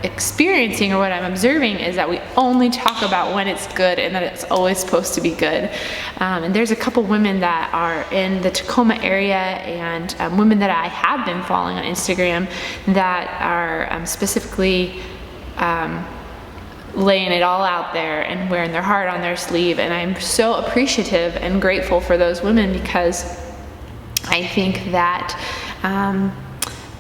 experiencing or what I'm observing is that we only talk about when it's good and that it's always supposed to be good. And there's a couple women that are in the Tacoma area and women that I have been following on Instagram that are specifically laying it all out there and wearing their heart on their sleeve. And I'm so appreciative and grateful for those women because I think that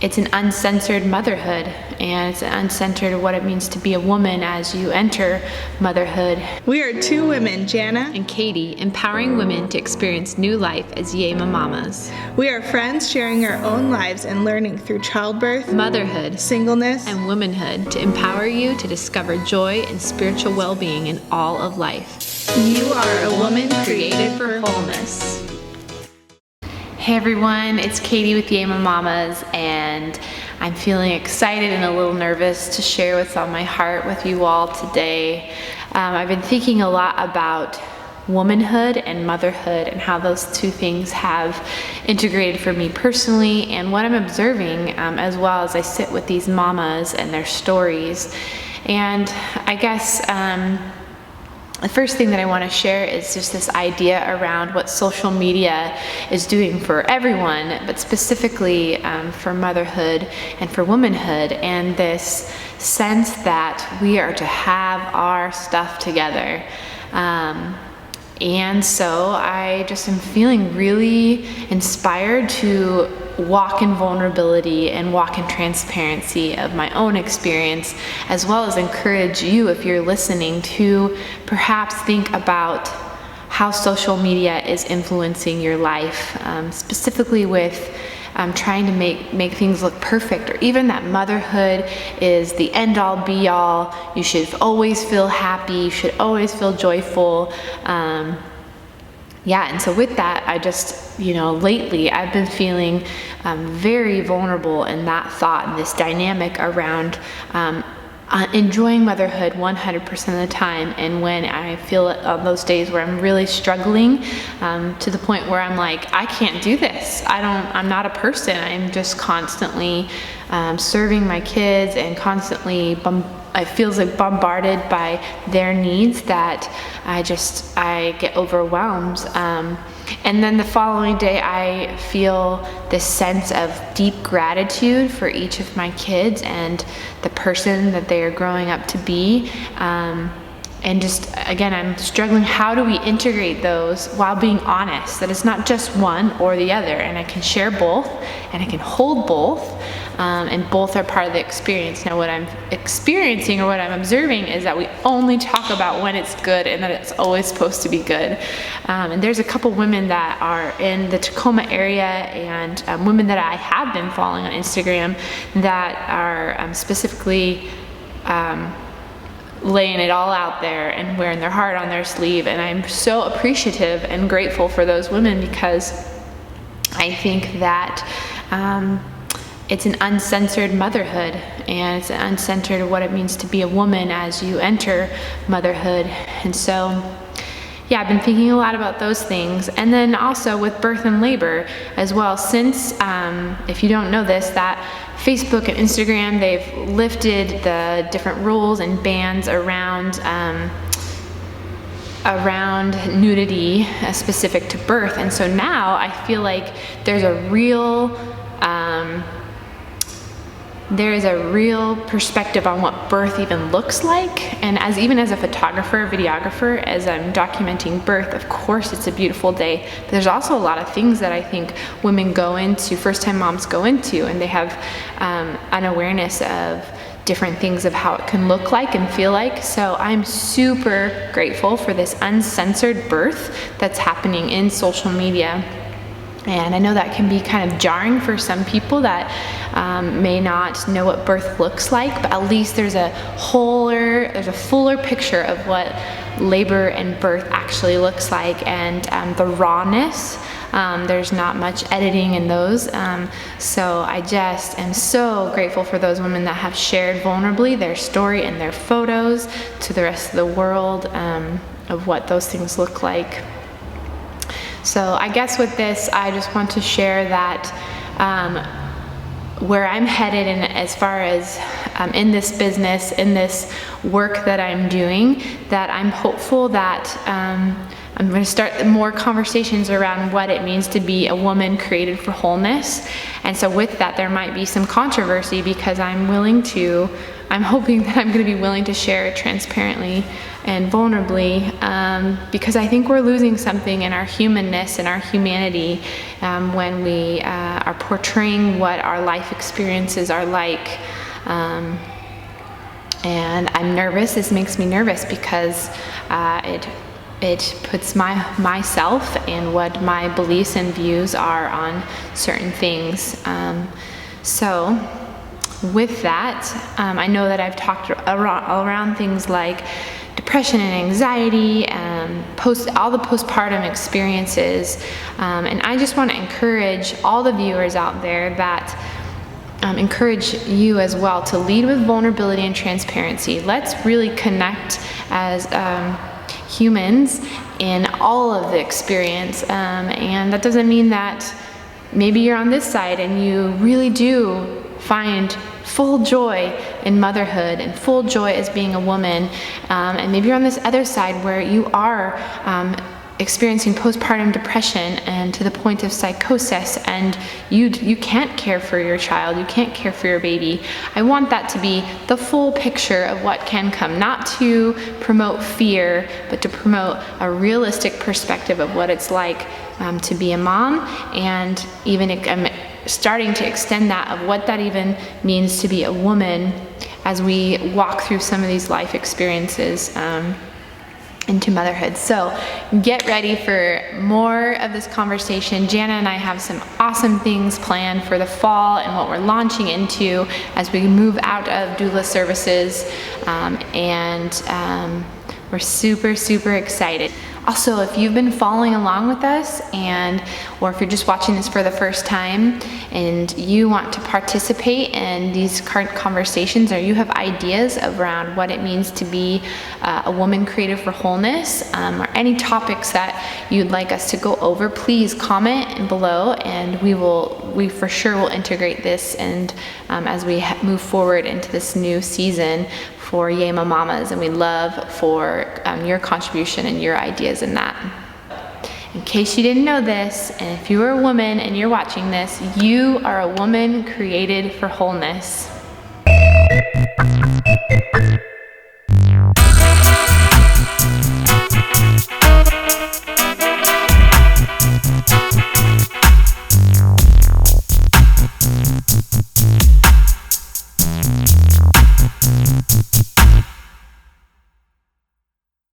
it's an uncensored motherhood, and it's uncensored what it means to be a woman as you enter motherhood. We are two women, Jana and Katie, empowering women to experience new life as Yema mamas. We are friends sharing our own lives and learning through childbirth, motherhood, singleness, and womanhood to empower you to discover joy and spiritual well-being in all of life. You are a woman created for wholeness. Hey everyone, it's Katie with Yema Mamas, and I'm feeling excited and a little nervous to share what's on my heart with you all today. I've been thinking a lot about womanhood and motherhood and how those two things have integrated for me personally and what I'm observing as well as I sit with these mamas and their stories. And I guess the first thing that I want to share is just this idea around what social media is doing for everyone, but specifically for motherhood and for womanhood, and this sense that we are to have our stuff together. And so I just am feeling really inspired to walk in vulnerability and walk in transparency of my own experience, as well as encourage you, if you're listening, to perhaps think about how social media is influencing your life, specifically with trying to make things look perfect, or even that motherhood is the end-all be-all. You should always feel happy, you should always feel joyful. And so with that, I just, lately I've been feeling very vulnerable in that thought and this dynamic around enjoying motherhood 100% of the time. And when I feel it on those days where I'm really struggling to the point where I'm like, I can't do this. I'm not a person. I'm just constantly serving my kids and constantly it feels like bombarded by their needs that I get overwhelmed. And then the following day, I feel this sense of deep gratitude for each of my kids and the person that they are growing up to be. And just, again, I'm struggling. How do we integrate those while being honest? That it's not just one or the other, and I can share both, and I can hold both, and both are part of the experience. Now, what I'm experiencing or what I'm observing is that we only talk about when it's good and that it's always supposed to be good. And there's a couple women that are in the Tacoma area and women that I have been following on Instagram that are specifically laying it all out there and wearing their heart on their sleeve. And I'm so appreciative and grateful for those women because I think that it's an uncensored motherhood, and it's uncensored what it means to be a woman as you enter motherhood. And so I've been thinking a lot about those things. And then also with birth and labor as well, since if you don't know this, that Facebook and Instagram, they've lifted the different rules and bans around nudity specific to birth. And so now I feel like there's a real perspective on what birth even looks like. And even as a photographer, videographer, as I'm documenting birth, of course it's a beautiful day, but there's also a lot of things that I think women go into, first-time moms go into, and they have an awareness of different things of how it can look like and feel like. So I'm super grateful for this uncensored birth that's happening in social media. And I know that can be kind of jarring for some people that may not know what birth looks like, but at least there's a fuller picture of what labor and birth actually looks like, and the rawness. There's not much editing in those. So I just am so grateful for those women that have shared vulnerably their story and their photos to the rest of the world of what those things look like. So I guess with this, I just want to share that where I'm headed, and as far as in this business, in this work that I'm doing, that I'm hopeful that I'm going to start more conversations around what it means to be a woman created for wholeness. And so with that, there might be some controversy, because I'm hoping that I'm going to be willing to share transparently and vulnerably, because I think we're losing something in our humanness and our humanity when we are portraying what our life experiences are like. And I'm nervous. This makes me nervous because it puts myself and what my beliefs and views are on certain things. So with that, I know that I've talked around things like depression and anxiety, all the postpartum experiences, and I just want to encourage all the viewers out there that encourage you as well to lead with vulnerability and transparency. Let's really connect as humans in all of the experience, and that doesn't mean that maybe you're on this side and you really do find full joy in motherhood and full joy as being a woman, and maybe you're on this other side where you are experiencing postpartum depression and to the point of psychosis, and you can't care for your child, you can't care for your baby. I want that to be the full picture of what can come, not to promote fear, but to promote a realistic perspective of what it's like to be a mom, and even I'm starting to extend that of what that even means to be a woman as we walk through some of these life experiences into motherhood. So get ready for more of this conversation. Jana and I have some awesome things planned for the fall and what we're launching into as we move out of doula services, and we're super, super excited. Also, if you've been following along with us, or if you're just watching this for the first time and you want to participate in these current conversations, or you have ideas around what it means to be a woman created for wholeness, or any topics that you'd like us to go over, please comment below, and we for sure will integrate this, and as we move forward into this new season for Yema Mamas, and we love for your contribution and your ideas in that. In case you didn't know this, and if you are a woman and you're watching this, you are a woman created for wholeness.